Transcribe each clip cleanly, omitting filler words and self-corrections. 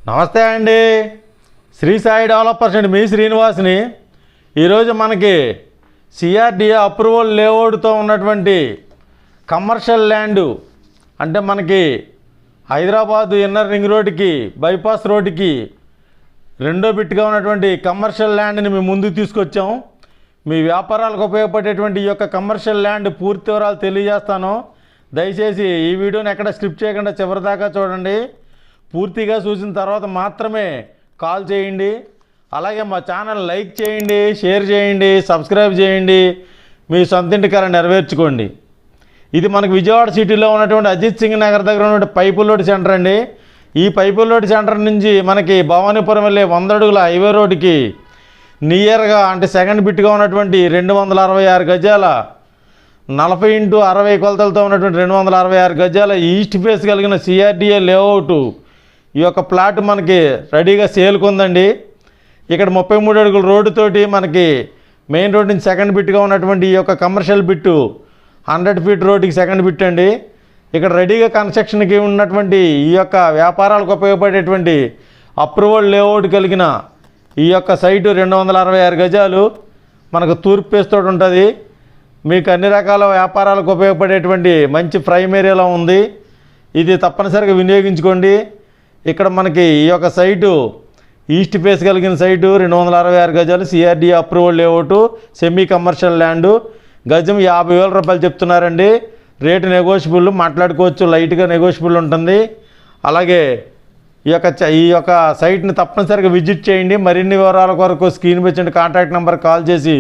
నమస్తే అండి. శ్రీ సాయి డెవలపర్స్ అండి, మీ శ్రీనివాస్ని. ఈరోజు మనకి సిఆర్డిఏ అప్రూవల్ లేఅవుట్తో ఉన్నటువంటి కమర్షియల్ ల్యాండు, అంటే మనకి హైదరాబాదు ఇన్నర్ రింగ్ రోడ్డుకి బైపాస్ రోడ్డుకి రెండో బిట్గా ఉన్నటువంటి కమర్షియల్ ల్యాండ్ని మేము ముందుకు తీసుకొచ్చాం. మీ వ్యాపారాలకు ఉపయోగపడేటువంటి ఈ యొక్క కమర్షియల్ ల్యాండ్ పూర్తి వివరాలు తెలియజేస్తాను. దయచేసి ఈ వీడియోని ఎక్కడ స్కిప్ చేయకుండా చివరిదాకా చూడండి. పూర్తిగా చూసిన తర్వాత మాత్రమే కాల్ చేయండి. అలాగే మా ఛానల్ లైక్ చేయండి, షేర్ చేయండి, సబ్స్క్రైబ్ చేయండి. మీ సొంతింటి కల నెరవేర్చుకోండి. ఇది మనకు విజయవాడ సిటీలో ఉన్నటువంటి అజిత్ సింగ్ నగర్ దగ్గర ఉన్నటువంటి పైపుల్ లోడ్ సెంటర్ అండి. ఈ పైపుల్ లోడ్ సెంటర్ నుంచి మనకి భవానీపురం వెళ్ళే 100 అడుగుల హైవే రోడ్డుకి నియర్గా, అంటే సెకండ్ బిట్గా ఉన్నటువంటి 266 గజాల 40x60 కొలతలతో ఉన్నటువంటి 266 గజాల ఈస్ట్ ఫేస్ కలిగిన సిఆర్డిఏ లేఅవుట్ ఈ యొక్క ప్లాట్ మనకి రెడీగా సేల్కి ఉందండి. ఇక్కడ 33 అడుగుల రోడ్డుతోటి మనకి మెయిన్ రోడ్ నుంచి సెకండ్ బిట్గా ఉన్నటువంటి ఈ యొక్క కమర్షియల్ బిట్టు 100 ఫీట్ రోడ్డుకి సెకండ్ బిట్ అండి. ఇక్కడ రెడీగా కన్స్ట్రక్షన్కి ఉన్నటువంటి ఈ యొక్క వ్యాపారాలకు ఉపయోగపడేటువంటి అప్రూవల్ లేఅవుట్ కలిగిన ఈ యొక్క సైటు 266 గజాలు మనకు తూర్పు ఫేస్తో ఉంటుంది. మీకు అన్ని రకాల వ్యాపారాలకు ఉపయోగపడేటువంటి మంచి ప్రైమ్ ఏరియాలో ఉంది. ఇది తప్పనిసరిగా వినియోగించుకోండి. ఇక్కడ మనకి ఈ యొక్క సైటు ఈస్ట్ ఫేస్ కలిగిన సైటు 266 గజాలు CRDA approval layout semi commercial land. గజం 50,000 రూపాయలు చెప్తున్నారండి. రేటు నెగోషియబుల్, మాట్లాడుకోవచ్చు, లైట్గా నెగోషియబుల్ ఉంటుంది. అలాగే ఈ యొక్క సైట్ని తప్పనిసరిగా విజిట్ చేయండి. మరిన్ని వివరాల కొరకు స్క్రీన్ మీద కాంటాక్ట్ నెంబర్ కాల్ చేసి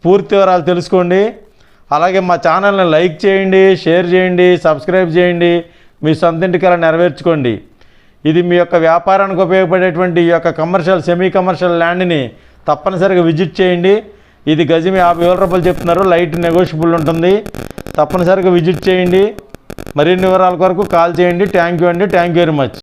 పూర్తి వివరాలు తెలుసుకోండి. అలాగే మా ఛానల్ని లైక్ చేయండి, షేర్ చేయండి, సబ్స్క్రైబ్ చేయండి. మీ సొంతింటి కల నెరవేర్చుకోండి. ఇది మీ యొక్క వ్యాపారానికి ఉపయోగపడేటువంటి ఈ యొక్క కమర్షియల్ సెమీ కమర్షియల్ ల్యాండ్ని తప్పనిసరిగా విజిట్ చేయండి. ఇది గజం 50,000 రూపాయలు చెప్తున్నారు. లైట్ నెగోషియబుల్ ఉంటుంది. తప్పనిసరిగా విజిట్ చేయండి. మరిన్ని వివరాల కొరకు కాల్ చేయండి. థ్యాంక్ యూ అండి. Thank you very much.